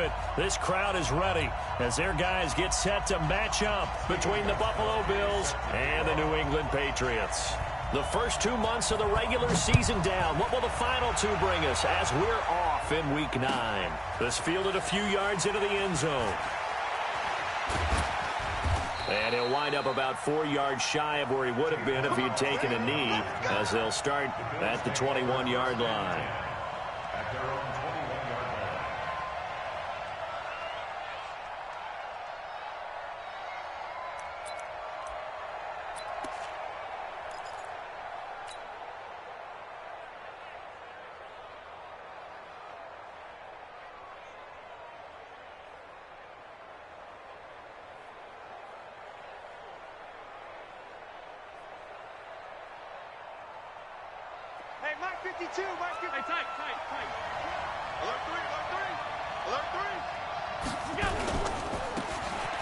it, this crowd is ready as their guys get set to match up between the Buffalo Bills and the New England Patriots. The first 2 months of the regular season down. What will the final two bring us as we're off in Week 9? This fielded a few yards into the end zone. And he'll wind up about 4 yards shy of where he would have been if he had taken a knee, as they'll start at the 21-yard line. Hey, Mark 52, Mark 52. Hey, tight. Alert 3. Let's go.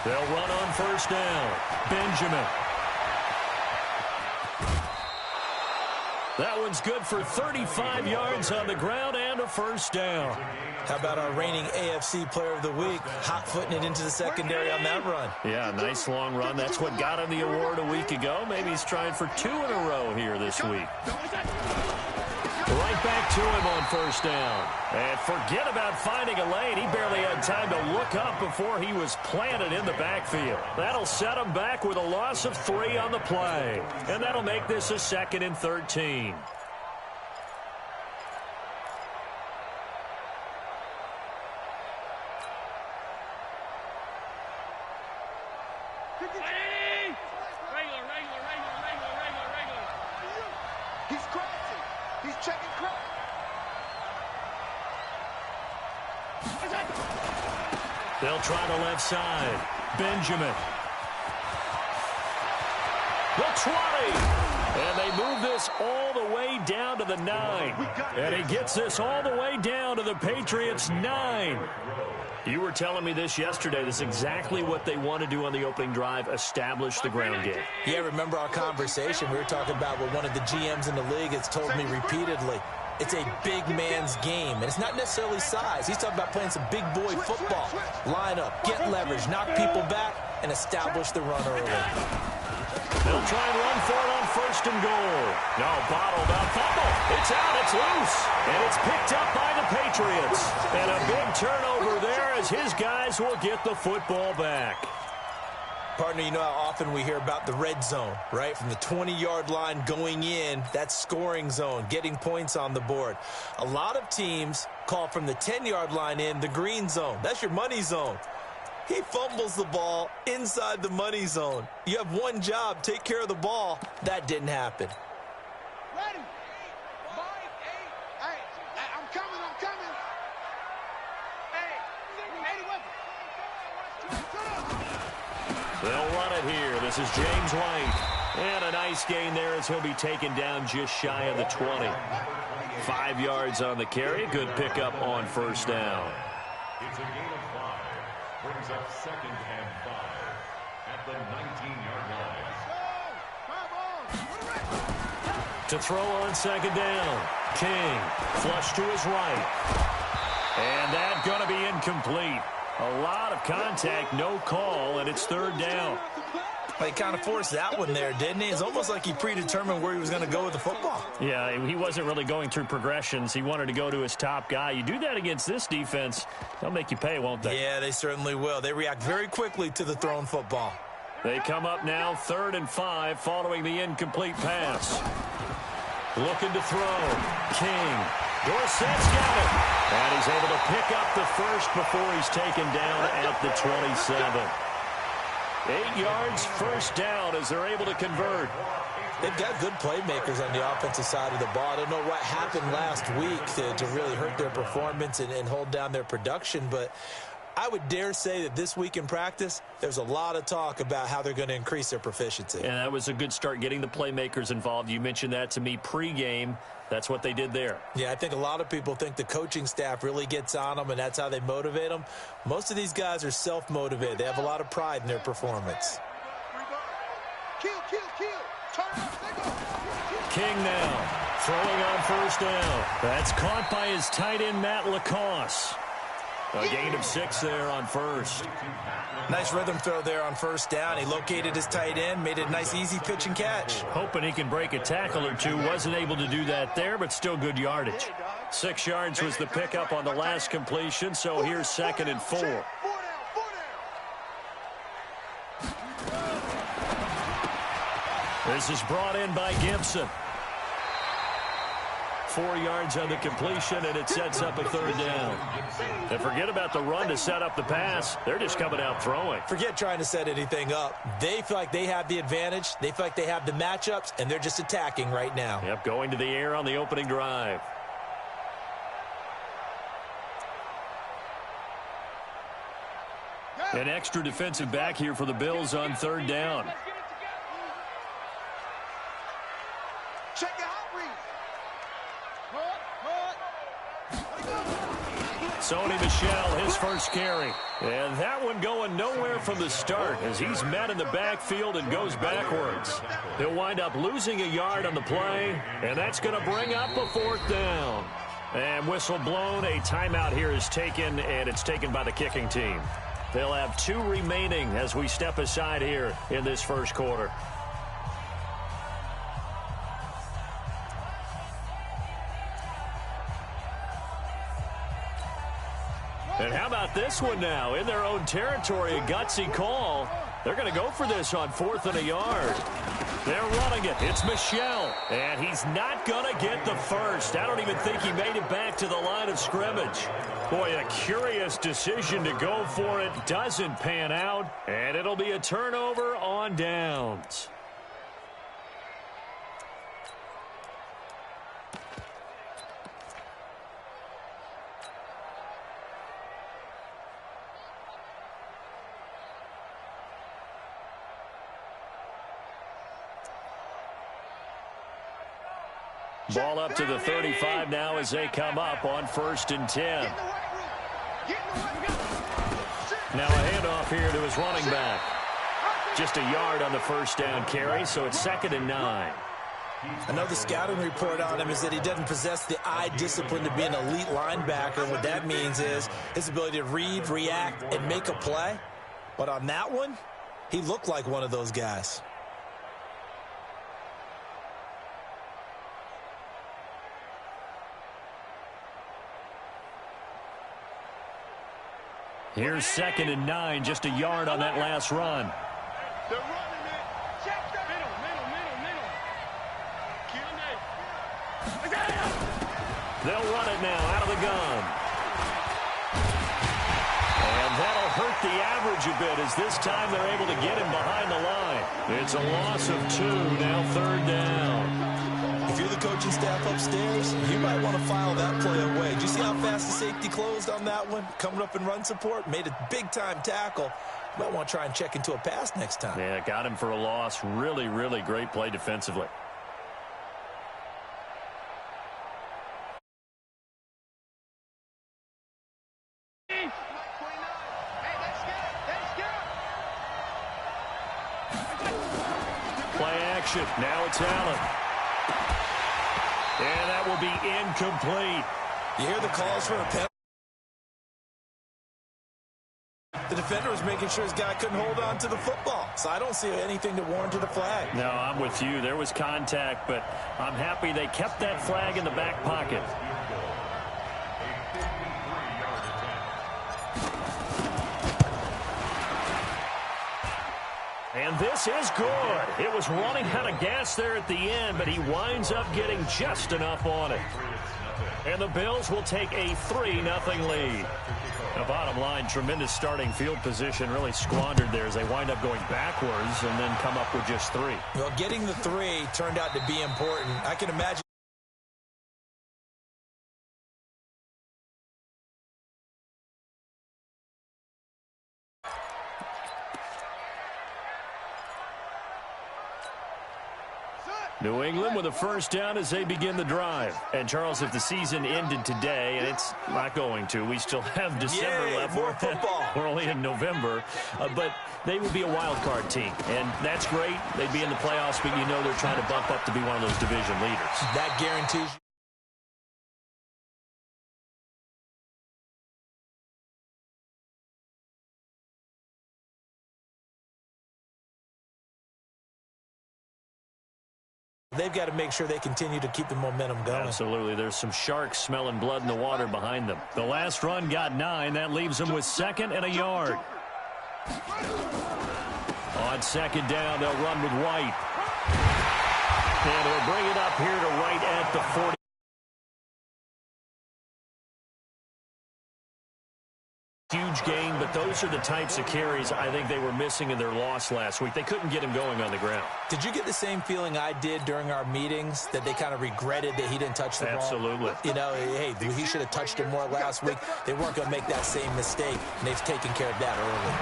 They'll run on first down. Benjamin. That one's good for 35 yards on the ground and a first down. How about our reigning AFC Player of the Week, hot-footing it into the secondary on that run? Yeah, nice long run. That's what got him the award a week ago. Maybe he's trying for 2 in a row here this week. Right back to him on first down. And forget about finding a lane. He barely had time to look up before he was planted in the backfield. That'll set him back with a loss of 3 on the play. And that'll make this a 2nd and 13. He's crossing. He's checking cross. They'll try the left side. Benjamin. The 20. And they move this all the way down to the 9. And he gets this all the way down to the Patriots' 9. You were telling me this yesterday. This is exactly what they want to do on the opening drive, establish the ground game. Yeah, remember our conversation? We were talking about what one of the GMs in the league has told me repeatedly. It's a big man's game, and it's not necessarily size. He's talking about playing some big boy football. Line up, get leverage, knock people back, and establish the run early. They'll try and run for it on first and goal. No, bottled up, fumble. It's out, it's loose, and it's picked up by the Patriots. And a big turnover there as his guys will get the football back. Partner, you know how often we hear about the red zone, right? From the 20-yard line going in, that's scoring zone, getting points on the board. A lot of teams call from the 10-yard line in the green zone. That's your money zone. He fumbles the ball inside the money zone. You have one job, take care of the ball. That didn't happen. Ready. 5, 8. Hey, I'm coming. Hey, They'll run it here. This is James White. And a nice gain there as he'll be taken down just shy of the 20. 5 yards on the carry. Good pickup on first down. It's a gain of 5. Brings up 2nd and 5 at the 19-yard line. To throw on second down. King, flush to his right. And that's going to be incomplete. A lot of contact, no call, and it's 3rd down. Well, he kind of forced that one there, didn't he? It's almost like he predetermined where he was going to go with the football. Yeah, he wasn't really going through progressions. He wanted to go to his top guy. You do that against this defense, they'll make you pay, won't they? Yeah, they certainly will. They react very quickly to the thrown football. They come up now 3rd and 5 following the incomplete pass. Looking to throw. King. Dorsett's got it. And he's able to pick up the first before he's taken down at the 27. 8 yards, first down as they're able to convert. They've got good playmakers on the offensive side of the ball. I don't know what happened last week to really hurt their performance and hold down their production, but I would dare say that this week in practice, there's a lot of talk about how they're going to increase their proficiency. And that was a good start, getting the playmakers involved. You mentioned that to me pregame. That's what they did there. Yeah, I think a lot of people think the coaching staff really gets on them, and that's how they motivate them. Most of these guys are self-motivated. They have a lot of pride in their performance. Kill. Turn up. King now, throwing on first down. That's caught by his tight end, Matt Lacoste. A gain of 6 there on first. Nice rhythm throw there on first down. He located his tight end, made it a nice easy pitch and catch. Hoping he can break a tackle or two. Wasn't able to do that there, but still good yardage. 6 yards was the pickup on the last completion, so here's 2nd and 4. This is brought in by Gibson. 4 yards on the completion, and it sets up a 3rd down. And forget about the run to set up the pass. They're just coming out throwing. Forget trying to set anything up. They feel like they have the advantage. They feel like they have the matchups, and they're just attacking right now. Yep, going to the air on the opening drive. An extra defensive back here for the Bills on 3rd down. Check the hot read. Sony Michel, his first carry. And that one going nowhere from the start as he's met in the backfield and goes backwards. He'll wind up losing a yard on the play, and that's going to bring up a 4th down. And whistle blown, a timeout here is taken, and it's taken by the kicking team. They'll have 2 remaining as we step aside here in this first quarter. And how about this one now? In their own territory, a gutsy call. They're going to go for this on 4th and a yard. They're running it. It's Michel. And he's not going to get the first. I don't even think he made it back to the line of scrimmage. Boy, a curious decision to go for it. Doesn't pan out. And it'll be a turnover on downs. Ball up to the 35 now as they come up on 1st and 10. Now a handoff here to his running back. Just a yard on the 1st down carry, so it's 2nd and 9. I know the scouting report on him is that he doesn't possess the eye discipline to be an elite linebacker. What that means is his ability to read, react, and make a play. But on that one, he looked like one of those guys. Here's 2nd and 9, just a yard on that last run. They're running it. Check the middle. They'll run it now out of the gun. And that'll hurt the average a bit as this time they're able to get him behind the line. It's a loss of 2, now 3rd down. If you're the coaching staff upstairs, you might want to file that play away. Did you see how fast the safety closed on that one? Coming up in run support, made a big-time tackle. You might want to try and check into a pass next time. Yeah, got him for a loss. Really, really great play defensively. Play action. Now it's Allen. And that will be incomplete. You hear the calls for a penalty. The defender was making sure his guy couldn't hold on to the football. So I don't see anything to warrant a flag. No, I'm with you. There was contact, but I'm happy they kept that flag in the back pocket. And this is good. It was running out of gas there at the end, but he winds up getting just enough on it. And the Bills will take a 3-0 lead. The bottom line, tremendous starting field position, really squandered there as they wind up going backwards and then come up with just 3. Well, getting the 3 turned out to be important. I can imagine. New England with a first down as they begin the drive. And, Charles, if the season ended today, and it's not going to, we still have December left. More football. We're only in November. But they would be a wild card team. And that's great. They'd be in the playoffs, but you know they're trying to bump up to be one of those division leaders. That guarantees you. They've got to make sure they continue to keep the momentum going. Absolutely. There's some sharks smelling blood in the water behind them. The last run got 9. That leaves them with 2nd and a yard. On 2nd down, they'll run with White. And they'll bring it up here to right at the 40. Huge gain, but those are the types of carries I think they were missing in their loss last week. They couldn't get him going on the ground. Did you get the same feeling I did during our meetings, that they kind of regretted that he didn't touch the ball? Absolutely. You know, hey, he should have touched it more last week. They weren't going to make that same mistake, and they've taken care of that early.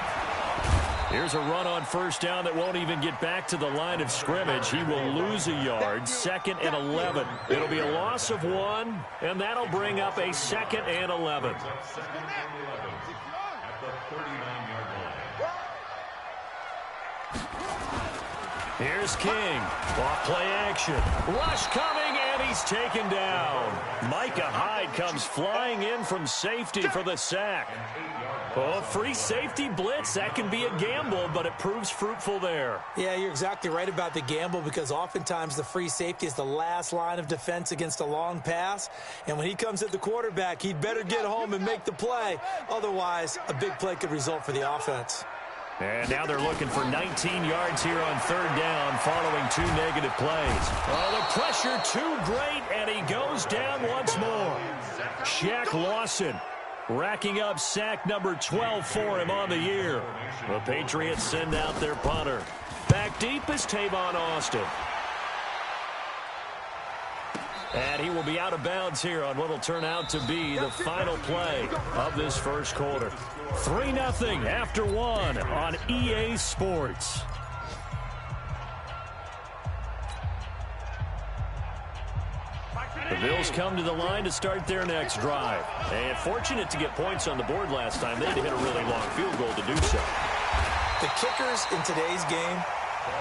Here's a run on 1st down that won't even get back to the line of scrimmage. He will lose a yard. 2nd and 11. It'll be a loss of 1, and that'll bring up a 2nd and 11. At the 39-yard line. Here's King. Off play action. Rush coming, and he's taken down. Micah Hyde comes flying in from safety for the sack. Oh, free safety blitz, that can be a gamble, but it proves fruitful there. Yeah, you're exactly right about the gamble, because oftentimes the free safety is the last line of defense against a long pass. And when he comes at the quarterback, he'd better get home and make the play. Otherwise, a big play could result for the offense. And now they're looking for 19 yards here on 3rd down following 2 negative plays. Oh, the pressure too great, and he goes down once more. Shaq Lawson racking up sack number 12 for him on the year. The Patriots send out their punter. Back deep is Tavon Austin. And he will be out of bounds here on what will turn out to be the final play of this 1st quarter. 3-0 after 1 on EA Sports. The Bills come to the line to start their next drive. And fortunate to get points on the board last time. They had to hit a really long field goal to do so. The kickers in today's game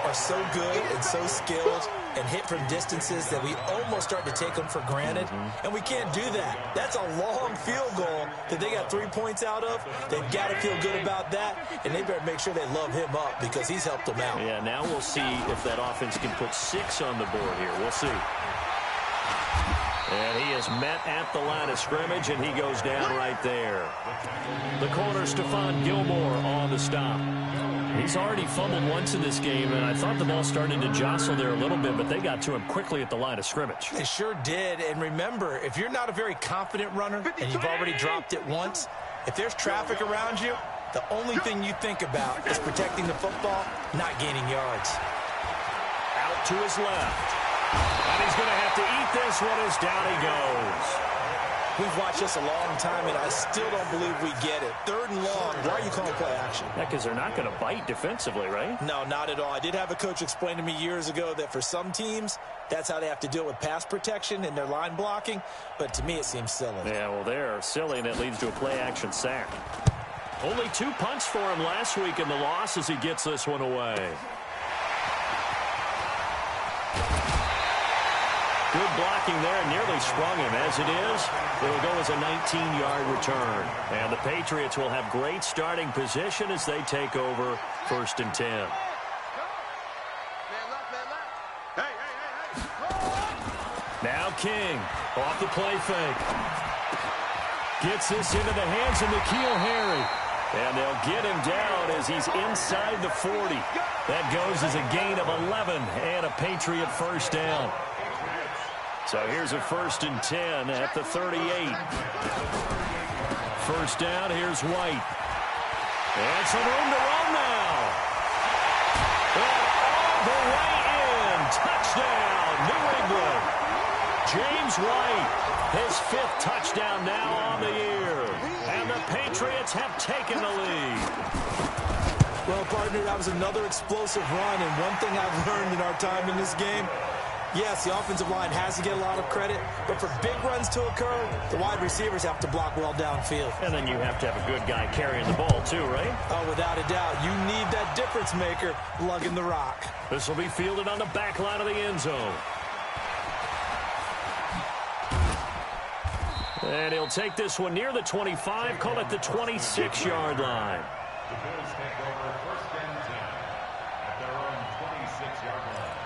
are so good and so skilled and hit from distances that we almost start to take them for granted. And we can't do that. That's a long field goal that they got 3 points out of. They've got to feel good about that, and they better make sure they love him up, because he's helped them out. Yeah, now we'll see if that offense can put 6 on the board here. We'll see. And he is met at the line of scrimmage, and he goes down right there. The corner, Stephon Gilmore, on the stop. He's already fumbled once in this game, and I thought the ball started to jostle there a little bit, but they got to him quickly at the line of scrimmage. They sure did. And remember, if you're not a very confident runner and you've already dropped it once, if there's traffic around you, the only thing you think about is protecting the football, not gaining yards. Out to his left. And he's going to have to eat this one as down he goes. We've watched this a long time, and I still don't believe we get it. 3rd and long. Why are you calling play action? Yeah, because they're not going to bite defensively, right? No, not at all. I did have a coach explain to me years ago that for some teams, that's how they have to deal with pass protection and their line blocking. But to me, it seems silly. Yeah, well, they're silly, and it leads to a play-action sack. Only 2 punts for him last week in the loss as he gets this one away. Good blocking there, and nearly sprung him. As it is, it'll go as a 19-yard return. And the Patriots will have great starting position as they take over 1st and 10. Now King, off the play fake. Gets this into the hands of N'Keal Harry. And they'll get him down as he's inside the 40. That goes as a gain of 11 and a Patriot 1st down. So here's a 1st and 10 at the 38. 1st down, here's White. And some room to run now. And all the way in. Touchdown, New England. James White, his 5th touchdown now on the year. And the Patriots have taken the lead. Well, partner, that was another explosive run. And one thing I've learned in our time in this game, yes, the offensive line has to get a lot of credit, but for big runs to occur, the wide receivers have to block well downfield. And then you have to have a good guy carrying the ball too, right? Oh, without a doubt. You need that difference maker lugging the rock. This will be fielded on the back line of the end zone. And he'll take this one near the 25, call it the 26-yard line. The Bills take over 1st and 10 at their own 26-yard line.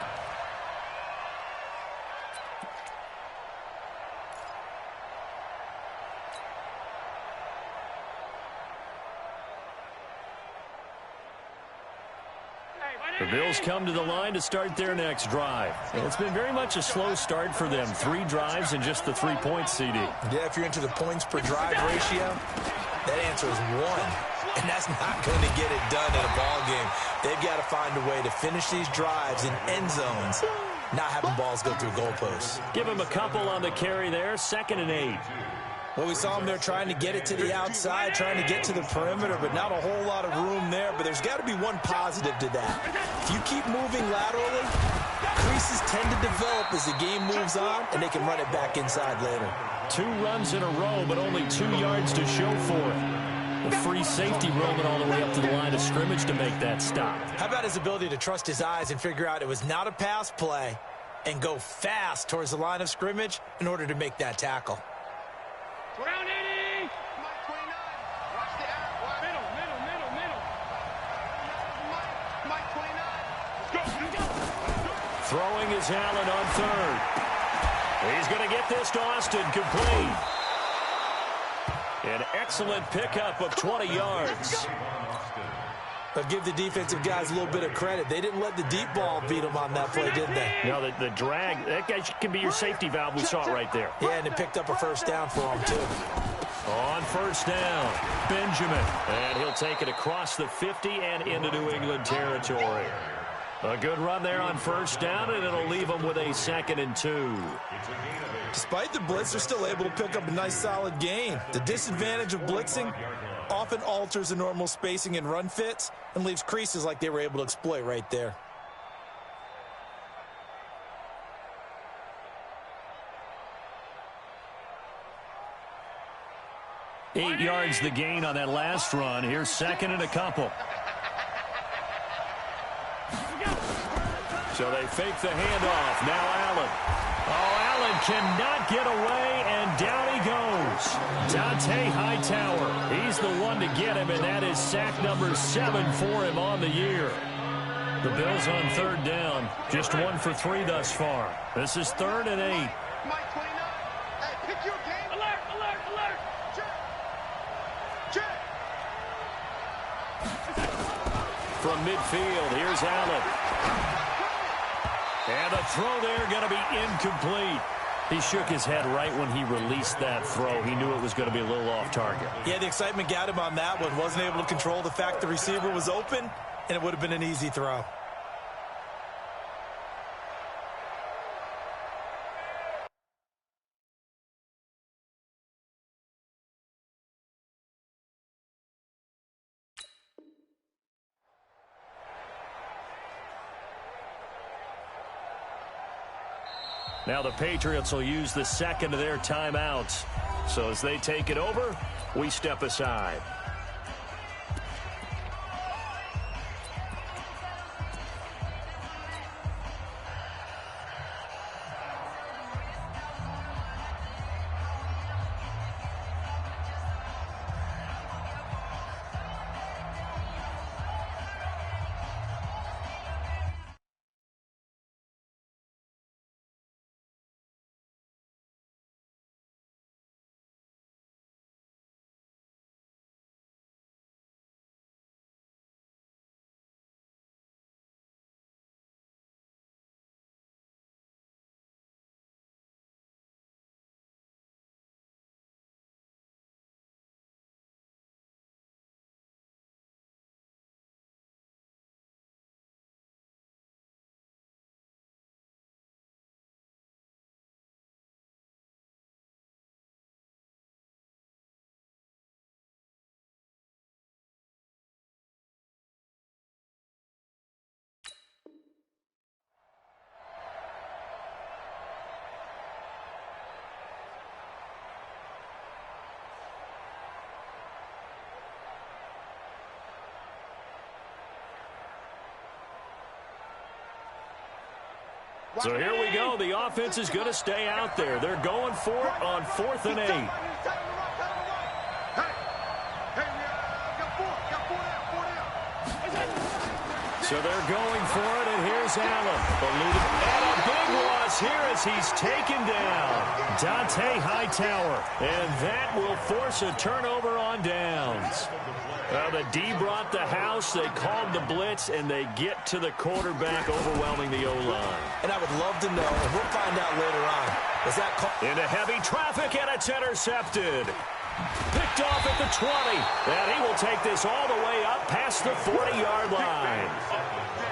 The Bills come to the line to start their next drive. It's been very much a slow start for them. 3 drives and just the 3 points, CD. Yeah, if you're into the points per drive ratio, that answer is 1. And that's not going to get it done in a ball game. They've got to find a way to finish these drives in end zones, not having balls go through goalposts. Give him a couple on the carry there. 2nd and 8. Well, we saw them there trying to get it to the outside, trying to get to the perimeter, but not a whole lot of room there. But there's got to be one positive to that. If you keep moving laterally, creases tend to develop as the game moves on, and they can run it back inside later. 2 runs in a row, but only 2 yards to show for it. The free safety roaming all the way up to the line of scrimmage to make that stop. How about his ability to trust his eyes and figure out it was not a pass play and go fast towards the line of scrimmage in order to make that tackle? Round 80. Mike 29. Watch the out. Middle. Mike 29. Let's go. Throwing is Allen on 3rd. He's going to get this to Austin, complete. An excellent pickup of 20 yards. But give the defensive guys a little bit of credit. They didn't let the deep ball beat them on that play, did they? No, the drag, that guy can be your safety valve. We saw it right there. Yeah, and it picked up a first down for them, too. On 1st down, Benjamin. And he'll take it across the 50 and into New England territory. A good run there on 1st down, and it'll leave them with a 2nd and 2. Despite the blitz, they're still able to pick up a nice, solid gain. The disadvantage of blitzing often alters the normal spacing and run fits and leaves creases like they were able to exploit right there. Eight yards the gain on that last run. Here's 2nd and a couple. So they fake the handoff. Now Allen. Oh, Allen cannot get away, and down he goes. Dante Hightower. He's the one to get him, and that is sack number 7 for him on the year. The Bills on 3rd down. Just 1 for 3 thus far. This is 3rd and 8. Mike 29. Hey, pick your game. Alert. Check. From midfield, here's Allen. And a throw there going to be incomplete. He shook his head right when he released that throw. He knew it was going to be a little off target. Yeah, the excitement got him on that one. Wasn't able to control the fact the receiver was open, and it would have been an easy throw. Now the Patriots will use the 2nd of their timeouts. So as they take it over, we step aside. So here we go. The offense is going to stay out there. They're going for it on 4th and 8. So they're going for it, and here's Allen. And a big loss here as he's taken down. Dante Hightower. And that will force a turnover on downs. Well, the D brought the house, they called the blitz, and they get to the quarterback, overwhelming the O-line. And I would love to know, and we'll find out later on, was that call? Into heavy traffic, and it's intercepted. Picked off at the 20. And he will take this all the way up past the 40-yard line.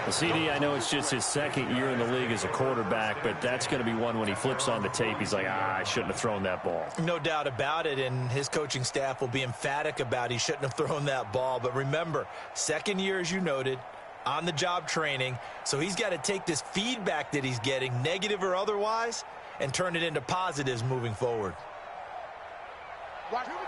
Well, CD, I know it's just his second year in the league as a quarterback, but that's going to be one when he flips on the tape. He's like, I shouldn't have thrown that ball. No doubt about it, and his coaching staff will be emphatic about he shouldn't have thrown that ball. But remember, second year, as you noted, on-the-job training, so he's got to take this feedback that he's getting, negative or otherwise, and turn it into positives moving forward.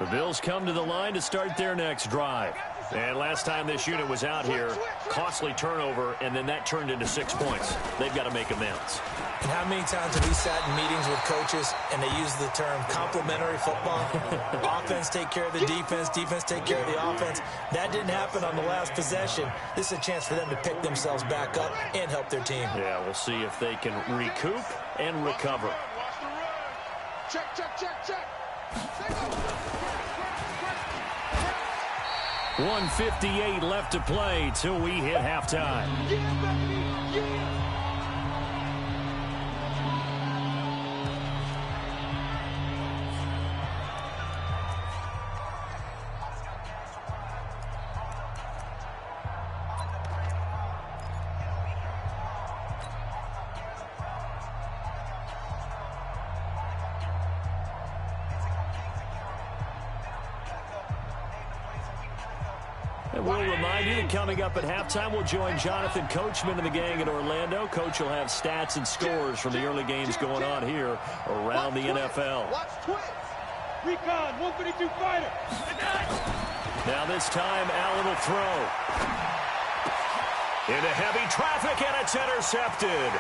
The Bills come to the line to start their next drive. And last time this unit was out here, costly turnover, and then that turned into 6 points. They've got to make amends. And how many times have we sat in meetings with coaches and they use the term complementary football? Offense take care of the defense, defense take care of the offense. That didn't happen on the last possession. This is a chance for them to pick themselves back up and help their team. Yeah, we'll see if they can recoup and recover. Check, check, check, check. 1:58 left to play till we hit halftime. And we'll remind you that coming up at halftime, we'll join Jonathan Coachman and the gang in Orlando. Coach will have stats and scores from the early games going on here around the NFL. Watch twins. Recon, 152 fighter. Now this time, Allen will throw. Into heavy traffic, and it's intercepted.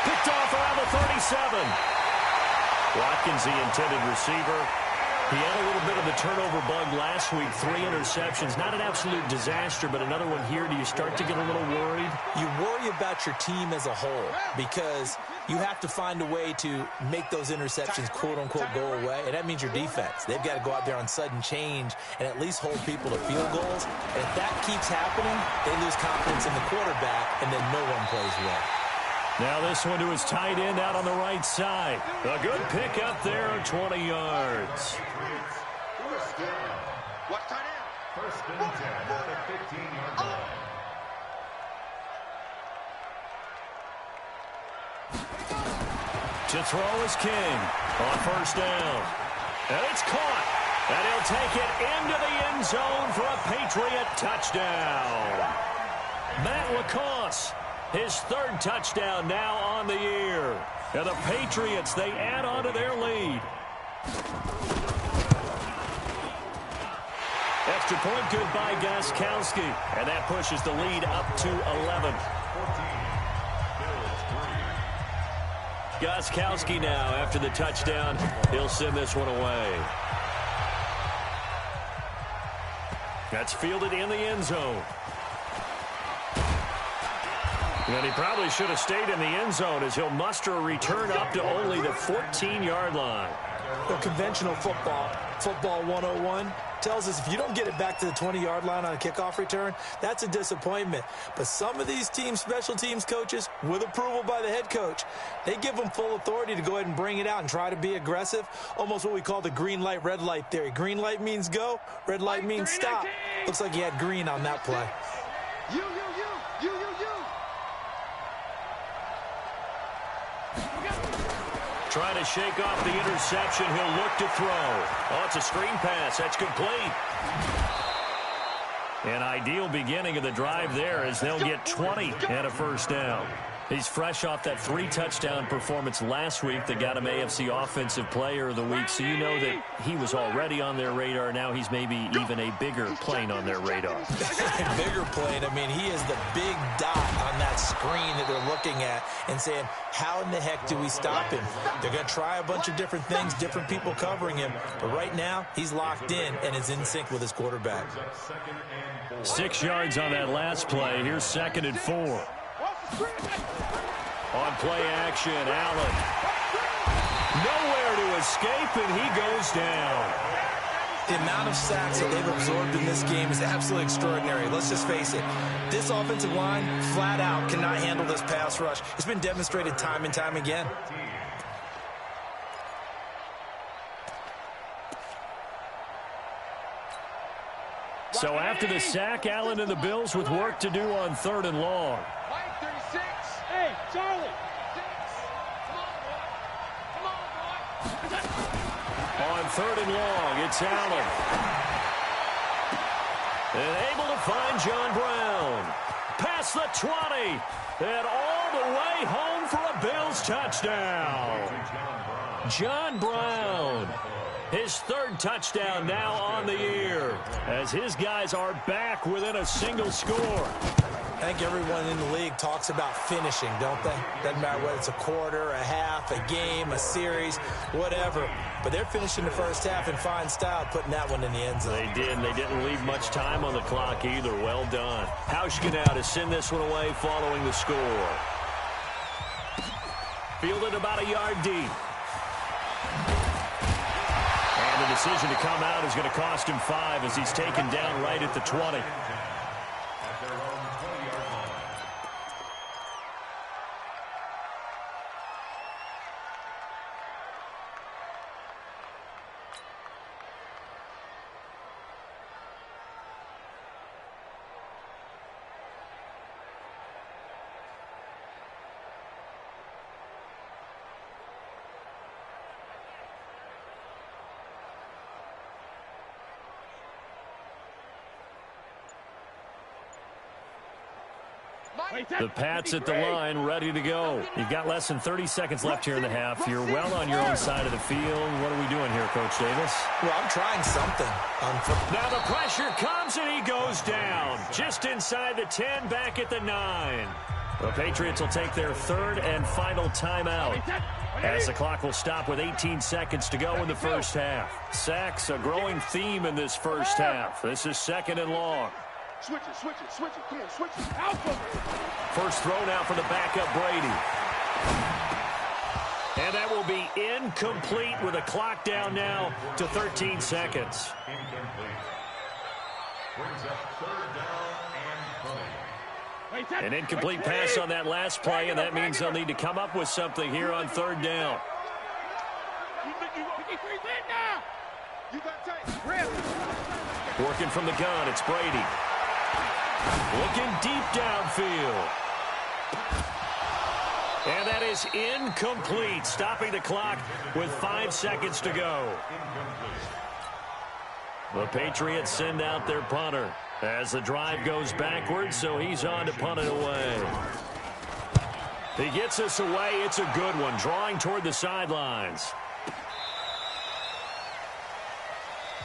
Picked off around the 37. Watkins, the intended receiver. He had a little bit of the turnover bug last week, 3 interceptions. Not an absolute disaster, but another one here. Do you start to get a little worried? You worry about your team as a whole because you have to find a way to make those interceptions, quote-unquote, go away, and that means your defense. They've got to go out there on sudden change and at least hold people to field goals. And if that keeps happening, they lose confidence in the quarterback, and then no one plays well. Now this one to his tight end out on the right side. A good pick up there, 20 yards. Watch tight end. First and 10 at the 15-yard line. To throw is King on first down. And it's caught. And he'll take it into the end zone for a Patriot touchdown. Matt LaCosse, his 3rd touchdown now on the year. And the Patriots, they add on to their lead. Extra point good by Gostkowski. And that pushes the lead up to 11. Gostkowski now, after the touchdown, he'll send this one away. That's fielded in the end zone. And he probably should have stayed in the end zone as he'll muster a return up to only the 14-yard line. Well, conventional football 101, tells us if you don't get it back to the 20-yard line on a kickoff return, that's a disappointment. But some of these teams, special teams coaches, with approval by the head coach, they give them full authority to go ahead and bring it out and try to be aggressive, almost what we call the green light, red light theory. Green light means go, red light means stop. Looks like he had green on that play. You. Trying to shake off the interception. He'll look to throw. Oh, it's a screen pass. That's complete. An ideal beginning of the drive there as they'll get 20 and a first down. He's fresh off that 3-touchdown performance last week that got him AFC Offensive Player of the Week. So you know that he was already on their radar. Now he's maybe even a bigger plane on their radar. Bigger plane. I mean, he is the big dot on that screen that they're looking at and saying, how in the heck do we stop him? They're going to try a bunch of different things, different people covering him. But right now, he's locked in and is in sync with his quarterback. 6 yards on that last play. Here's 2nd and 4. On play action, Allen. Nowhere to escape, and he goes down. The amount of sacks that they've absorbed in this game is absolutely extraordinary. Let's just face it. This offensive line, flat out, cannot handle this pass rush. It's been demonstrated time and time again. So after the sack, Allen and the Bills with work to do on 3rd and long. Mike 36. Hey, Charlie. 6. Come on, boy. Come on, boy. On 3rd and long, it's Allen. And able to find John Brown. Past the 20. And all the way home for a Bills touchdown. John Brown. His 3rd touchdown now on the year as his guys are back within a single score. I think everyone in the league talks about finishing, don't they? Doesn't matter whether it's a quarter, a half, a game, a series, whatever. But they're finishing the first half in fine style, putting that one in the end zone. They did, and they didn't leave much time on the clock either. Well done. Hauschka now to send this one away following the score. Fielded about a yard deep. And the decision to come out is going to cost him 5 as he's taken down right at the 20. The Pats at the line, ready to go. You've got less than 30 seconds left here in the half. You're well on your own side of the field. What are we doing here, Coach Davis? Well, I'm trying something. Now the pressure comes, and he goes down. Just inside the 10, back at the 9. The Patriots will take their 3rd and final timeout, as the clock will stop with 18 seconds to go in the first half. Sacks, a growing theme in this first half. This is 2nd and long. Switch it, switch it, switch it. Come on, switch it. Alpha. First throw now for the backup Brady. And that will be incomplete with a clock down now to 13 seconds. Incomplete. Brings up 3rd down and 20. An incomplete pass on that last play, and that means they'll need to come up with something here on 3rd down. Working from the gun, it's Brady. Looking deep downfield. And that is incomplete, stopping the clock with 5 seconds to go. The Patriots send out their punter as the drive goes backwards, so he's on to punt it away. He gets us away. It's a good one, drawing toward the sidelines.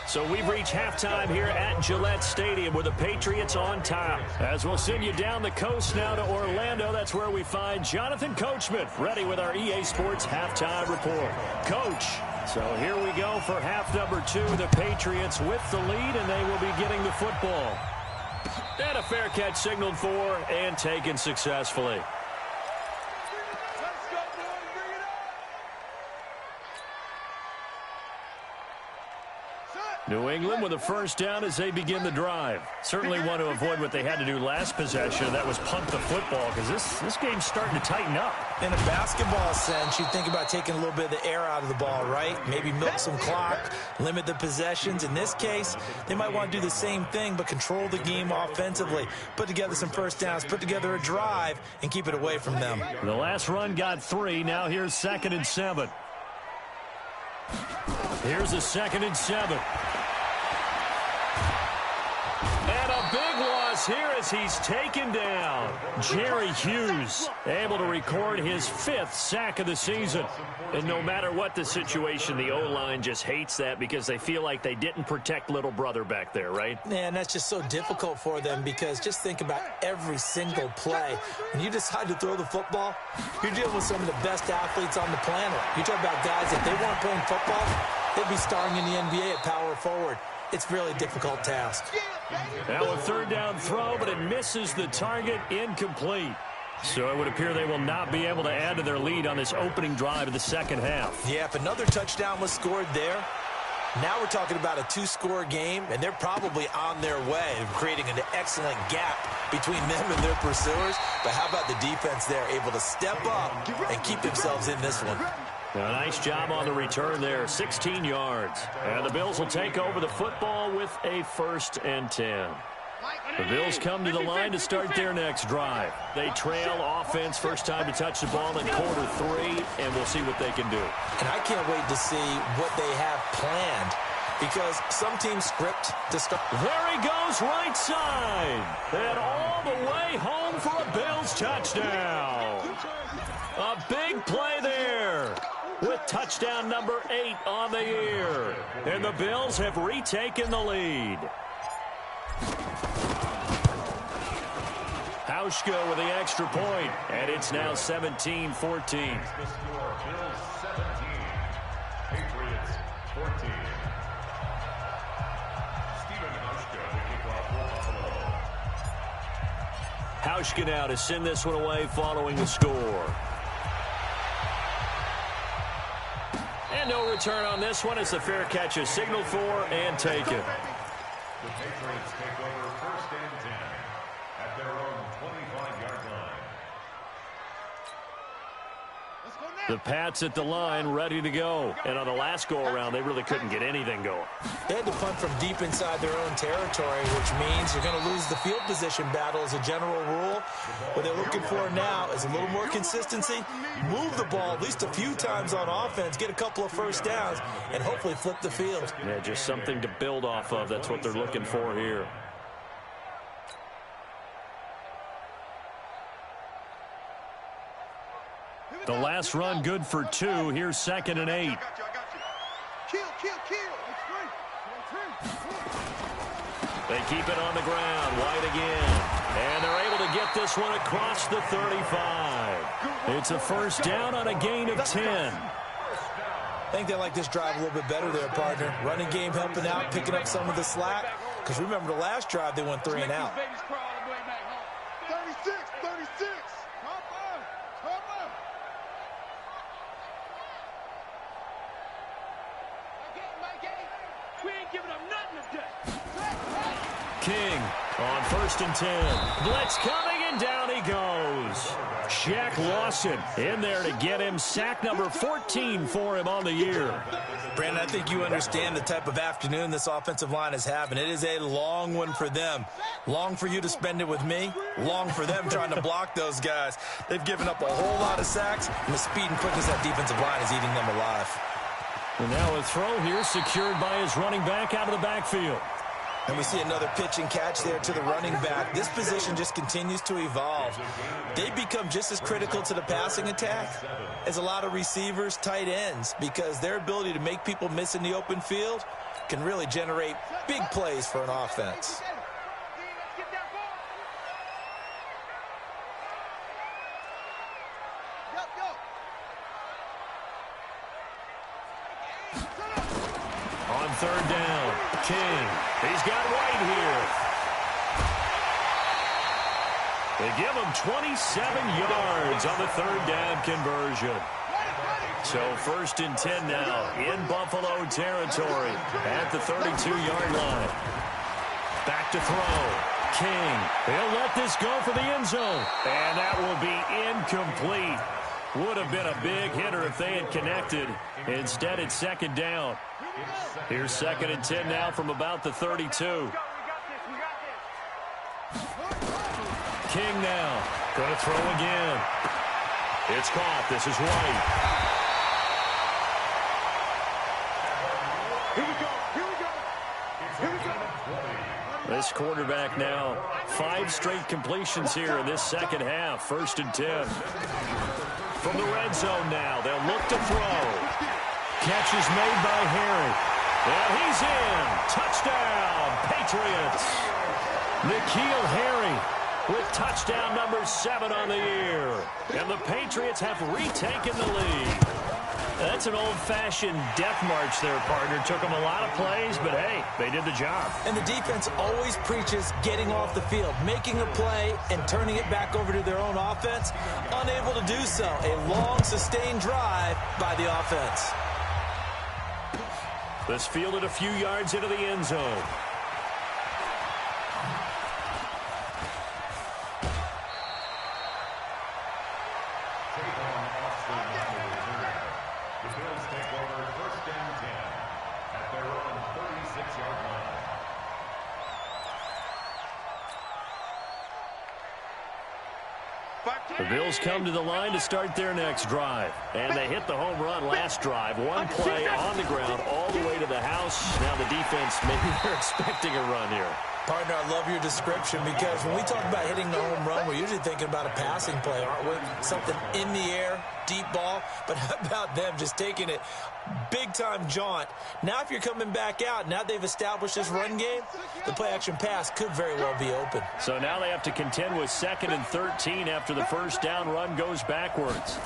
So we've reached halftime here at Gillette Stadium with the Patriots on top. As we'll send you down the coast now to Orlando, that's where we find Jonathan Coachman ready with our EA Sports halftime report. Coach, so here we go for half number 2. The Patriots with the lead, and they will be getting the football. And a fair catch signaled for and taken successfully. New England with a first down as they begin the drive. Certainly want to avoid what they had to do last possession. That was punt the football, because this game's starting to tighten up. In a basketball sense, you think about taking a little bit of the air out of the ball, right? Maybe milk some clock, limit the possessions. In this case, they might want to do the same thing, but control the game offensively. Put together some first downs, put together a drive, and keep it away from them. The last run got 3. Now here's 2nd and 7. Here's a 2nd and 7. And a big loss here as he's taken down. Jerry Hughes able to record his 5th sack of the season. And no matter what the situation, the O-line just hates that because they feel like they didn't protect little brother back there, right? Man, that's just so difficult for them because just think about every single play. When you decide to throw the football, you're dealing with some of the best athletes on the planet. You talk about guys, if they weren't playing football, they'd be starring in the NBA at power forward. It's a really difficult task. Now a 3rd down throw, but it misses the target, incomplete. So it would appear they will not be able to add to their lead on this opening drive of the second half. Yeah, if another touchdown was scored there, Now we're talking about a two-score game, and they're probably on their way of creating an excellent gap between them and their pursuers. But how about the defense there, able to step up and keep themselves in this one? A nice job on the return there, 16 yards. And the Bills will take over the football with a 1st and 10. The Bills come to the line to start their next drive. They trail offense, first time to touch the ball in quarter 3, and we'll see what they can do. And I can't wait to see what they have planned, because some teams script to start. There he goes, right side. And all the way home for a Bills touchdown. A big play there with touchdown number 8 on the year. And the Bills have retaken the lead. Hauschka with the extra point, and it's now 17-14. The score, Bills 17, Patriots 14. Stephen Hauschka, the kickoff for Buffalo. Hauschka now to send this one away following the score. And no return on this one. It's a fair catch is signaled for and taken. The Patriots take over 1st and 10 at their own 25-yard line. The Pats at the line, ready to go. And on the last go-around, they really couldn't get anything going. They had to punt from deep inside their own territory, which means you're going to lose the field position battle as a general rule. What they're looking for now is a little more consistency, move the ball at least a few times on offense, get a couple of first downs, and hopefully flip the field. Yeah, just something to build off of. That's what they're looking for here. The last run good for 2. Here's 2nd and 8. They keep it on the ground. White again. And they're able to get this one across the 35. It's a first down on a gain of 10. I think they like this drive a little bit better there, partner. Running game helping out, picking up some of the slack. Because remember the last drive, they went 3 and out. 36, 36. King on 1st and 10. Blitz coming, and down he goes. Shaq Lawson in there to get him. Sack number 14 for him on the year. Brandon, I think you understand the type of afternoon this offensive line is having. It is a long one for them. Long for you to spend it with me. Long for them trying to block those guys. They've given up a whole lot of sacks, and the speed and quickness of that defensive line is eating them alive. And now a throw here secured by his running back out of the backfield. And we see another pitch and catch there to the running back. This position just continues to evolve. They become just as critical to the passing attack as a lot of receivers, tight ends, because their ability to make people miss in the open field can really generate big plays for an offense. On 3rd down, King. He's got White here. They give him 27 yards on the 3rd down conversion. So 1st and 10 now in Buffalo territory at the 32-yard line. Back to throw. King. He'll let this go for the end zone. And that will be incomplete. Would have been a big hitter if they had connected. Instead, it's 2nd down. Here's 2nd and 10 now from about the 32. King now. Going to throw again. It's caught. This is White. This quarterback now, 5 straight completions here in this second half. 1st and 10. From the red zone now, they'll look to throw. Catch is made by Harry. And he's in. Touchdown, Patriots. N'Keal Harry with touchdown number 7 on the year. And the Patriots have retaken the lead. That's an old-fashioned death march there, partner. Took them a lot of plays, but hey, they did the job. And the defense always preaches getting off the field, making a play, and turning it back over to their own offense. Unable to do so. A long, sustained drive by the offense. This fielded a few yards into the end zone. The Bills take over first down 10 at their own 36-yard line. The Bills come to the line to start their next drive. And they hit the home run last drive. One play on the ground all the way to the house. Now the defense, maybe they're expecting a run here. Partner, I love your description because when we talk about hitting the home run, we're usually thinking about a passing play, aren't we? Something in the air, deep ball. But how about them just taking it big-time jaunt? Now if you're coming back out, now they've established this run game, the play-action pass could very well be open. So now they have to contend with 2nd and 13 after the first down run goes backwards.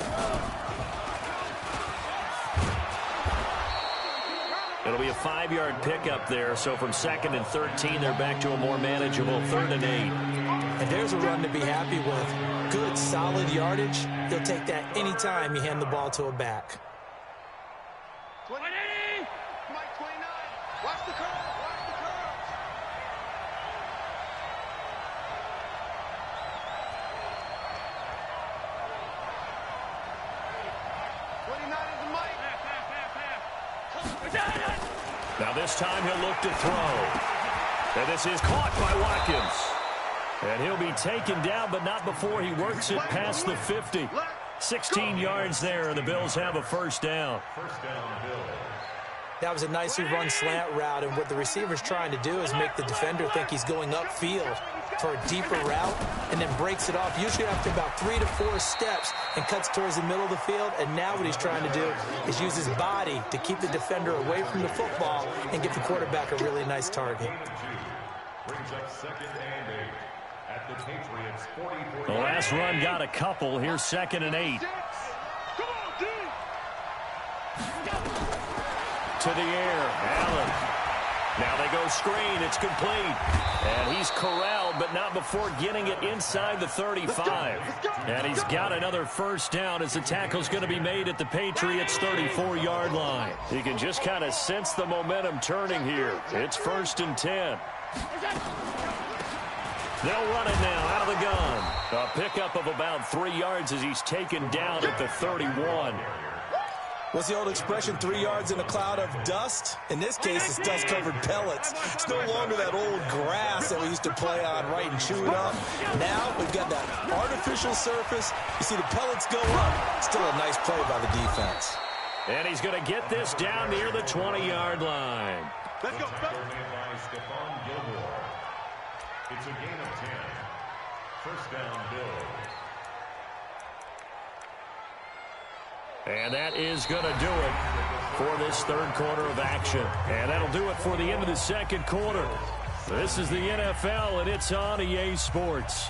It'll be a 5-yard pickup there, so from 2nd and 13, they're back to a more manageable 3rd and 8. And there's a run to be happy with. Good, solid yardage. You'll take that anytime you hand the ball to a back. 20, Mike 29. Watch the curve. Watch the curve. 29 is the Mike. Now this time he'll look to throw. And this is caught by Watkins. And he'll be taken down, but not before he works it past the 50. 16 yards there, and the Bills have a first down. First down, Bills. That was a nicely run slant route, and what the receiver's trying to do is make the defender think he's going upfield for a deeper route and then breaks it off, usually after about 3 to 4 steps, and cuts towards the middle of the field. And now what he's trying to do is use his body to keep the defender away from the football and get the quarterback a really nice target. Brings up 2nd and 8 at the Patriots 44. The last run got a couple. Here's 2nd and 8. To the air, Allen. Now they go screen. It's complete. And he's corralled, but not before getting it inside the 35. And he's got another first down as the tackle's going to be made at the Patriots' 34-yard line. You can just kind of sense the momentum turning here. It's 1st and 10. They'll run it now out of the gun. A pickup of about 3 yards as he's taken down at the 31. What's the old expression, 3 yards in a cloud of dust? In this case, it's dust-covered pellets. It's no longer that old grass that we used to play on, right, and chew it up. Now we've got that artificial surface. You see the pellets go up. Still a nice play by the defense. And he's going to get this down near the 20-yard line. Let's go. It's a gain of 10. First down, Bills. And that is going to do it for this third quarter of action. And that'll do it for the end of the second quarter. This is the NFL, and it's on EA Sports.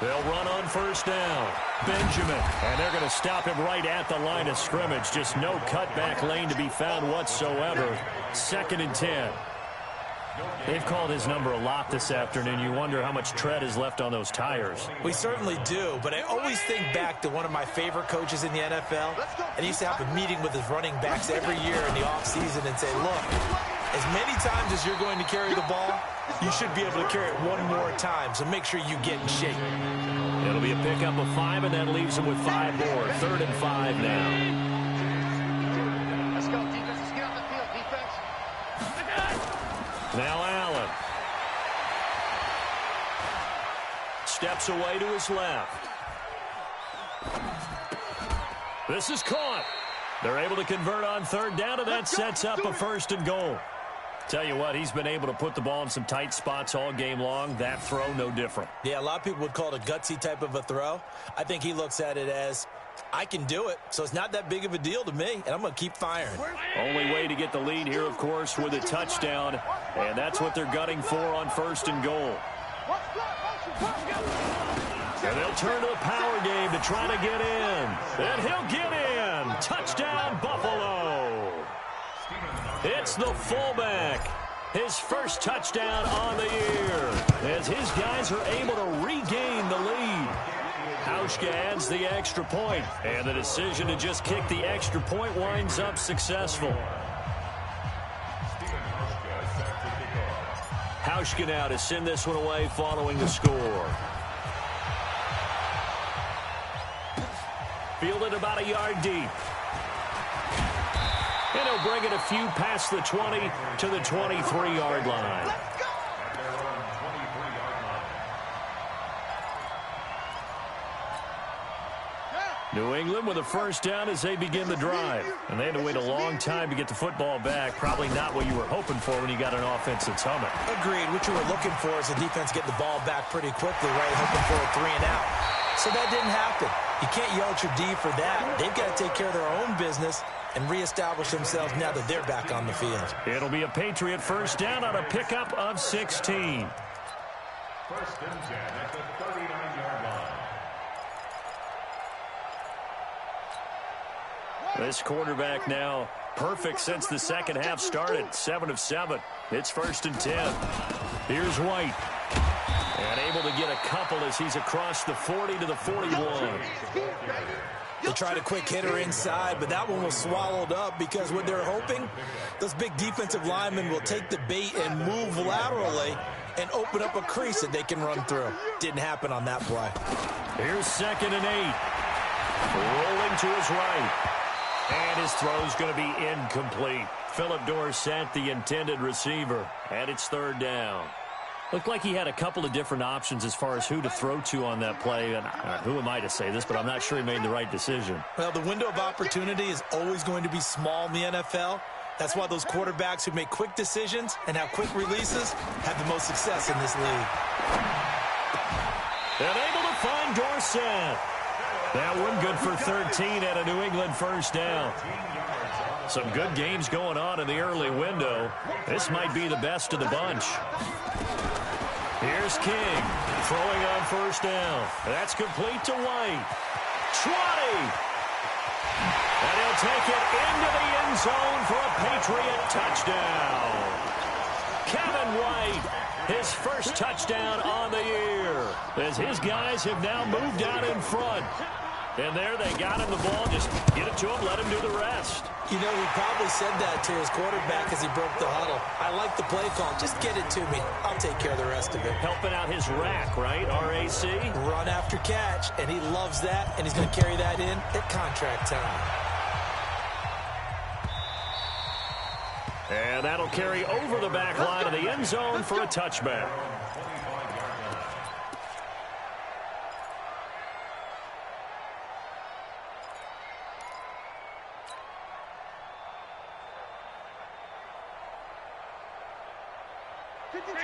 They'll run on first down. Benjamin. And they're going to stop him right at the line of scrimmage. Just no cutback lane to be found whatsoever. 2nd and 10. They've called his number a lot this afternoon. You wonder how much tread is left on those tires. We certainly do, but I always think back to one of my favorite coaches in the NFL. And he used to have a meeting with his running backs every year in the offseason and say, look, as many times as you're going to carry the ball, you should be able to carry it one more time, so make sure you get in shape. It'll be a pickup of 5, and that leaves him with 5 more. 3rd and 5 now. Let's go, defense. Let's get off the field, defense. Now Allen. Steps away to his left. This is caught. They're able to convert on 3rd down, and that sets up a 1st and goal. Tell you what, he's been able to put the ball in some tight spots all game long. That throw, no different. Yeah, a lot of people would call it a gutsy type of a throw. I think he looks at it as, I can do it, so it's not that big of a deal to me, and I'm going to keep firing. Only way to get the lead here, of course, with a touchdown, and that's what they're gunning for on 1st and goal. And they'll turn to the power game to try to get in. And he'll get in. Touchdown, Buffalo. It's the fullback. his first touchdown on the year, as his guys are able to regain the lead. Hauschka adds the extra point, and the decision to just kick the extra point winds up successful. Hauschka now to send this one away following the score. Fielded about a yard deep. And he'll bring it a few past the 20 to the 23-yard line. New England with a first down as they begin the drive. And they had to wait a long time to get the football back. Probably not what you were hoping for when you got an offense that's humming. Agreed. What you were looking for is the defense get the ball back pretty quickly, right? Hoping for a 3 and out. So that didn't happen. You can't yell at your D for that. They've got to take care of their own business and reestablish themselves now that they're back on the field. It'll be a Patriot first down on a pickup of 16. First and 10 at the 39-yard line. This quarterback now perfect since the second half started. 7 of 7. It's first and 10. Here's White. And able to get a couple as he's across the 40 to the 41. They tried a quick hitter inside, but that one was swallowed up because what they're hoping, those big defensive linemen will take the bait and move laterally and open up a crease that they can run through. Didn't happen on that play. Here's 2nd and 8. Rolling to his right. And his throw's going to be incomplete. Philip Dorsett, the intended receiver. And it's 3rd down. Looked like he had a couple of different options as far as who to throw to on that play. And who am I to say this, but I'm not sure he made the right decision. Well, the window of opportunity is always going to be small in the NFL. That's why those quarterbacks who make quick decisions and have quick releases have the most success in this league. And able to find Dorsett. That one good for 13 at a New England first down. Some good games going on in the early window. This might be the best of the bunch. Here's King throwing on first down. That's complete to White. 20. And he'll take it into the end zone for a Patriot touchdown. Kevin White, his first touchdown on the year, as his guys have now moved out in front. And there they got him the ball. Just get it to him, let him do the rest. You know, he probably said that to his quarterback as he broke the huddle. I like the play call. Just get it to me. I'll take care of the rest of it. Helping out his rack, right? RAC. Run after catch, and he loves that, and he's going to carry that in at contract time. And that'll carry over the back line of the end zone for a touchback.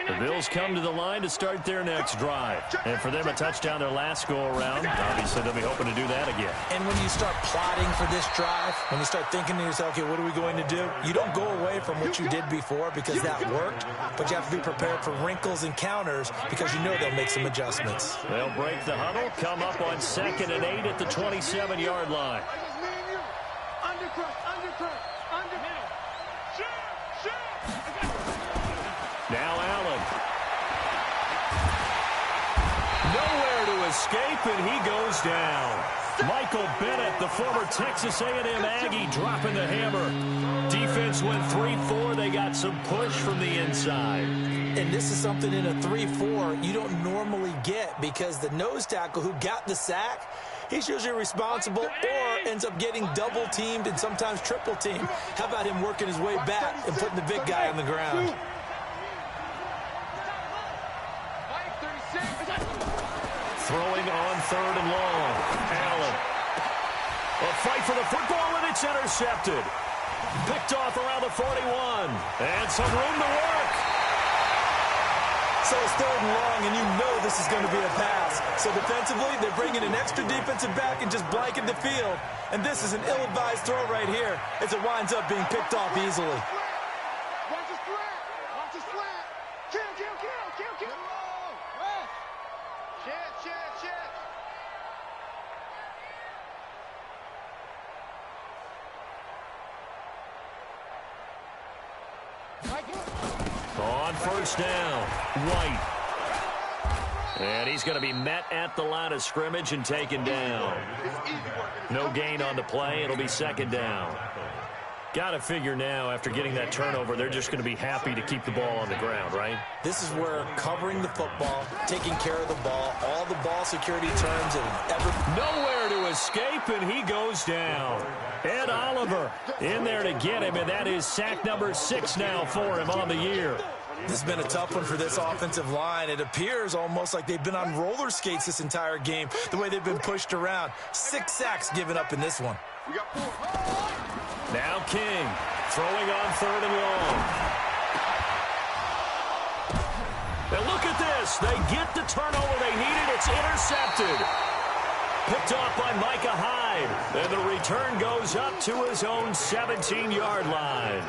The Bills come to the line to start their next drive. And for them, a touchdown their last go-around. Obviously, they'll be hoping to do that again. And when you start plotting for this drive, when you start thinking to yourself, okay, what are we going to do? You don't go away from what you did before because that worked, but you have to be prepared for wrinkles and counters because you know they'll make some adjustments. They'll break the huddle, come up on 2nd and 8 at the 27-yard line. Now Allen. Nowhere to escape, and he goes down. Michael Bennett, the former Texas A&M Aggie, dropping the hammer. Defense went 3-4. They got some push from the inside. And this is something in a 3-4 you don't normally get because the nose tackle who got the sack, he's usually responsible or ends up getting double-teamed and sometimes triple-teamed. How about him working his way back and putting the big guy on the ground? Throwing on 3rd and long. Allen. A fight for the football, and it's intercepted. Picked off around the 41. And some room to work. So it's 3rd and long, and you know this is going to be a pass. So defensively, they're bringing an extra defensive back and just blanking the field. And this is an ill-advised throw right here as it winds up being picked off easily. Watch his flat. Watch his flat. Kill. Check. first down. White. And he's going to be met at the line of scrimmage and taken down. No gain on the play. It'll be second down. Got to figure now, after getting that turnover, they're just going to be happy to keep the ball on the ground, right? This is where covering the football, taking care of the ball, all the ball security terms that have ever... Nowhere to escape, and he goes down. Ed Oliver in there to get him, and that is sack number 6 now for him on the year. This has been a tough one for this offensive line. It appears almost like they've been on roller skates this entire game, the way they've been pushed around. 6 sacks given up in this one. Now King throwing on 3rd and long. And look at this. They get the turnover they needed. It's intercepted. Picked off by Micah Hyde. And the return goes up to his own 17-yard line.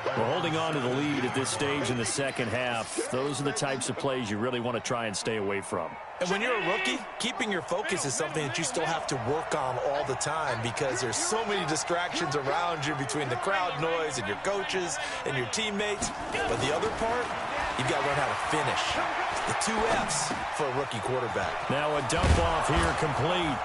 We're holding on to the lead at this stage in the second half. Those are the types of plays you really want to try and stay away from. And when you're a rookie, keeping your focus is something that you still have to work on all the time because there's so many distractions around you between the crowd noise and your coaches and your teammates. But the other part, you've got to learn how to finish. The 2 F's for a rookie quarterback. Now a dump off here complete.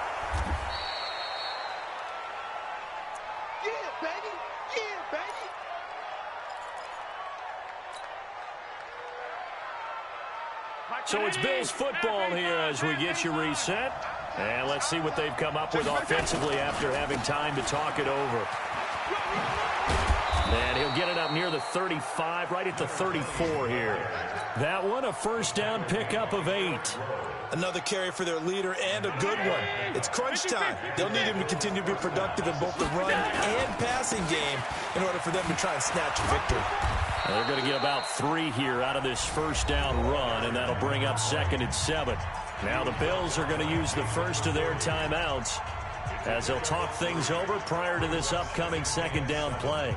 So it's Bills football here as we get you reset. And let's see what they've come up with offensively after having time to talk it over. And he'll get it up near the 35, right at the 34 here. That one, a first down pickup of 8. Another carry for their leader and a good one. It's crunch time. They'll need him to continue to be productive in both the run and passing game in order for them to try and snatch a victory. They're going to get about 3 here out of this first down run, and that'll bring up 2nd and 7. Now the Bills are going to use the first of their timeouts as they'll talk things over prior to this upcoming 2nd down play.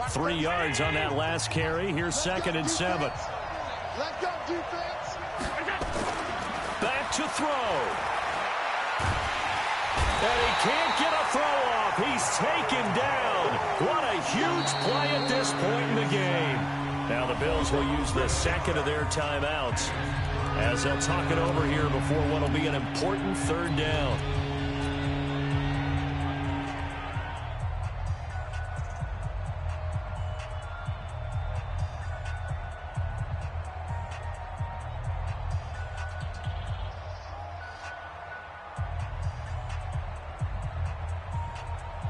3 yards on that last carry. Here's 2nd and 7. Let's go, defense. Back to throw. And he can't get a throw off. He's taken down. What a huge play at this point in the game. Now the Bills will use the 2nd of their timeouts as they'll talk it over here before what will be an important 3rd down.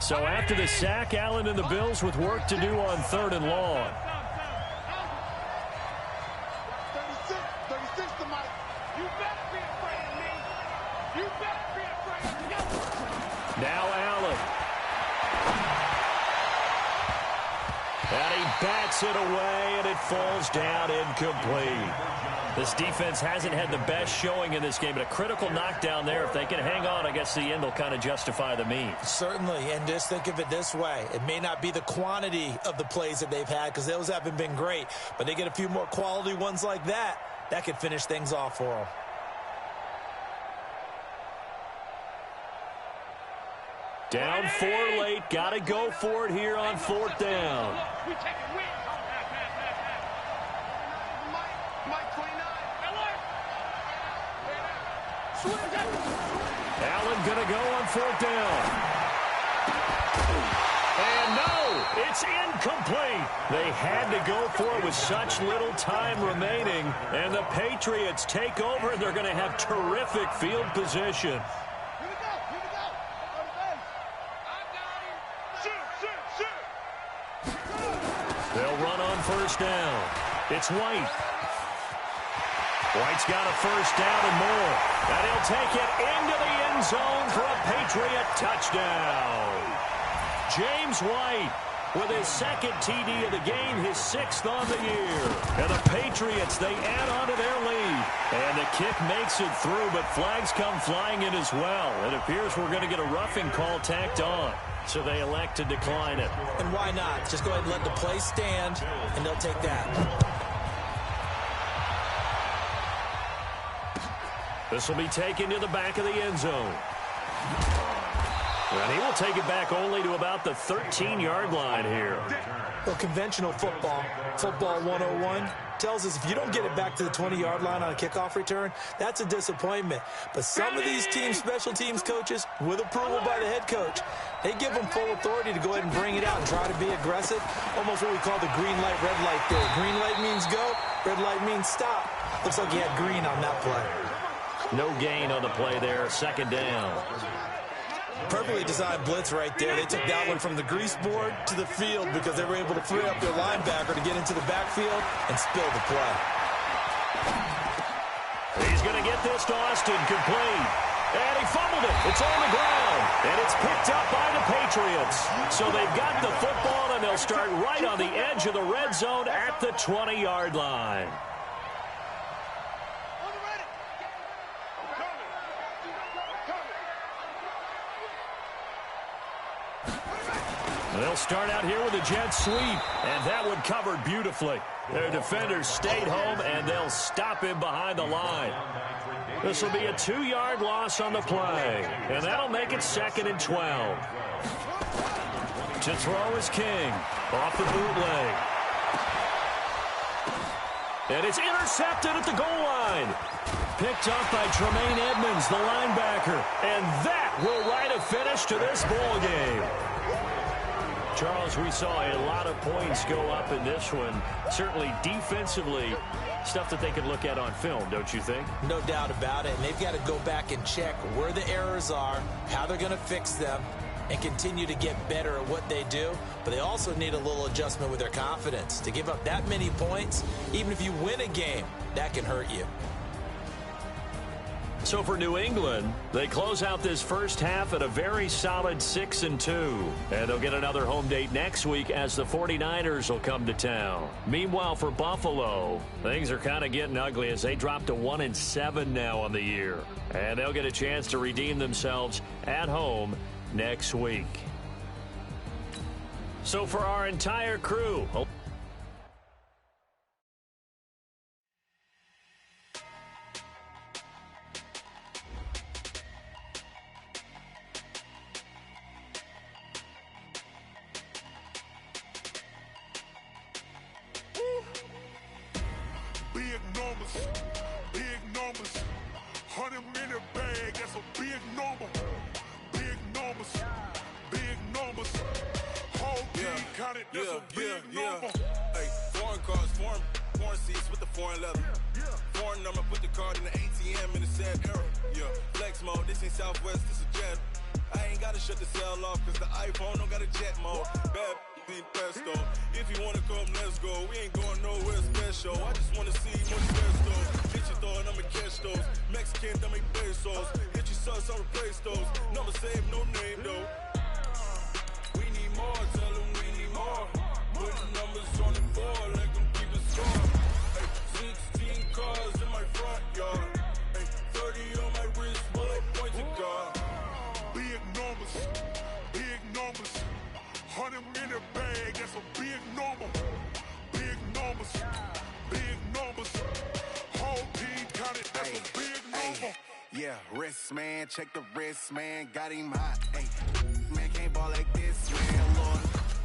So after the sack, Allen and the Bills with work to do on 3rd and long. 36 to Mike. You better be afraid of me. You better be afraid of me. Now Allen. And he bats it away, and it falls down incomplete. This defense hasn't had the best showing in this game, but a critical knockdown there. If they can hang on, I guess the end will kind of justify the means. Certainly, and just think of it this way. It may not be the quantity of the plays that they've had because those haven't been great, but they get a few more quality ones like that. That could finish things off for them. Down 4 late. Got to go for it here on 4th down. Allen going to go on 4th down. And no, it's incomplete. They had to go for it with such little time remaining. And the Patriots take over, and they're going to have terrific field position. They'll run on 1st down. It's White. White's got a first down and more. And he'll take it into the end zone for a Patriot touchdown. James White with his 2nd TD of the game, his 6th on the year. And the Patriots, they add on to their lead. And the kick makes it through, but flags come flying in as well. It appears we're going to get a roughing call tacked on. So they elect to decline it. And why not? Just go ahead and let the play stand, and they'll take that. This will be taken to the back of the end zone. And he will take it back only to about the 13-yard line here. Well, conventional football, football 101, tells us if you don't get it back to the 20-yard line on a kickoff return, that's a disappointment. But some of these teams, special teams coaches, with approval by the head coach, they give them full authority to go ahead and bring it out and try to be aggressive. Almost what we call the green light, red light theory. Green light means go, red light means stop. Looks like he had green on that play. No gain on the play there, second down. Perfectly designed blitz right there. They took that one from the grease board to the field because they were able to free up their linebacker to get into the backfield and spill the play. He's going to get this to Austin, complete. And he fumbled it. It's on the ground. And it's picked up by the Patriots. So they've got the football, and they'll start right on the edge of the red zone at the 20-yard line. They'll start out here with a jet sweep, and that one covered beautifully. Their defenders stayed home, and they'll stop him behind the line. This will be a 2-yard loss on the play, and that'll make it 2nd and 12. To throw is King, off the bootleg. And it's intercepted at the goal line. Picked up by Tremaine Edmonds, the linebacker, and that will write a finish to this ball game. Charles, we saw a lot of points go up in this one. Certainly defensively, stuff that they can look at on film, don't you think? No doubt about it. And they've got to go back and check where the errors are, how they're going to fix them, and continue to get better at what they do. But they also need a little adjustment with their confidence. To give up that many points, even if you win a game, that can hurt you. So for New England, they close out this first half at a very solid 6-2. And they'll get another home date next week as the 49ers will come to town. Meanwhile, for Buffalo, things are kind of getting ugly as they drop to 1-7 now on the year. And they'll get a chance to redeem themselves at home next week. So for our entire crew... Big numbers, 100 minute bag, that's a big number. Big numbers, whole team counted, that's a big number. Hey, foreign cars, foreign seats with the foreign leather. Foreign number, put the card in the ATM in the sad era. Yeah, flex mode, this ain't Southwest, this a jet. I ain't gotta shut the cell off, cause the iPhone don't got a jet mode. Bad ain't pesto. If you wanna come, let's go. We ain't going nowhere special. I just wanna see more pesto. Get your thought, I'ma catch those. Mexican, I make pesos. Get your sauce, I'll replace those. Number save, no name though. We need more, tell them we need more. Put the numbers on the board, let them keep it score. Hey, 16 cars in my front yard. Hey, 30 on my wrist, while I point to God. Big numbers, 100 minute bag, that's a big number. Big numbers, whole team counted, that's a big number. Yeah, wrist man, check the wrist man, got him hot. Hey, man can't ball like this, man. Lord,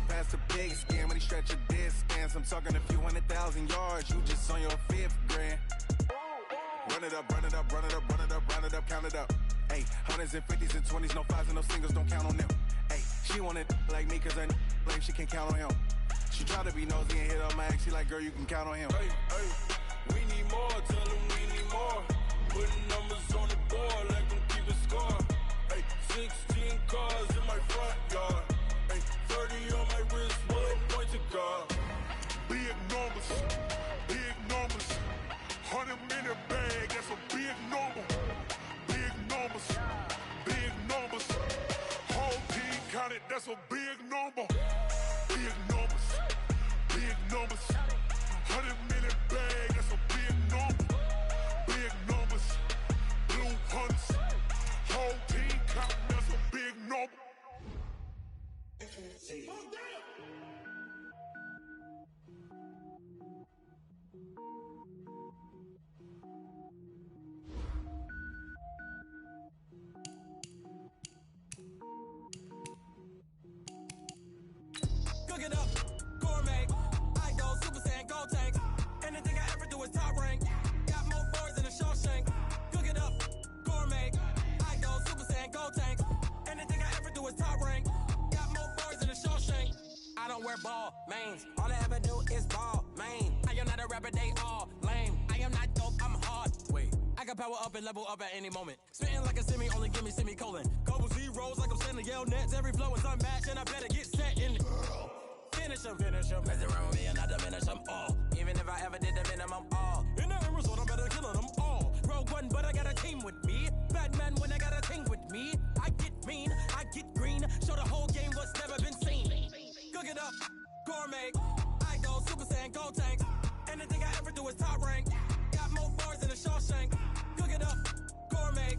pass the big skin when he stretch a distance. I'm talking a few 100,000 yards, you just on your 5th grand. Run it up, count it up. Hey, hundreds and 50s and 20s, no 5s and no singles, don't count on them. Hey, she want it like me, cause her like she can count on him. She try to be nosy and hit on my ex, she like, girl, you can count on him. Hey, we need more, tell them we need more. Putting numbers on the board, like them keep it score. Hey, 16 cars in my front yard. Hey, 30 on my wrist, while I point to God. Big numbers, 100 minute bag, that's a big number. Big numbers, whole team counted, that's a big number. Big numbers, 100 minute bag, that's a big number. Big numbers, blue hunts, whole team counted, that's a big number. power up and level up at any moment. Spitting like a semi, only give me semicolon. Couple zeros like I'm sending yell nets. Every flow is unmatched, and I better get set in. Finish them. Mess around with me and I diminish them all. Even if I ever did the minimum, all. In the end result, I'm better killing them all. Rogue One, but I got a team with me. Batman when I got a team with me. I get mean, I get green. Show the whole game what's never been seen. Cook it up, gourmet. I go Super Saiyan, go tank. Anything I ever do is top rank. Got more bars than a Shawshank. Cook it up, gourmet.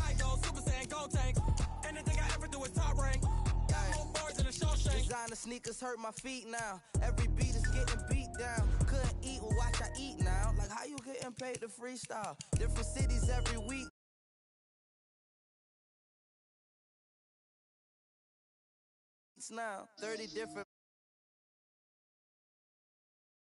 I go Super Saiyan, go tank. Anything I ever do is top rank. Got more bars than a Shawshank. Designer sneakers hurt my feet now. Every beat is getting beat down. Couldn't eat, well watch I eat now. Like how you getting paid to freestyle? Different cities every week. Now 30 different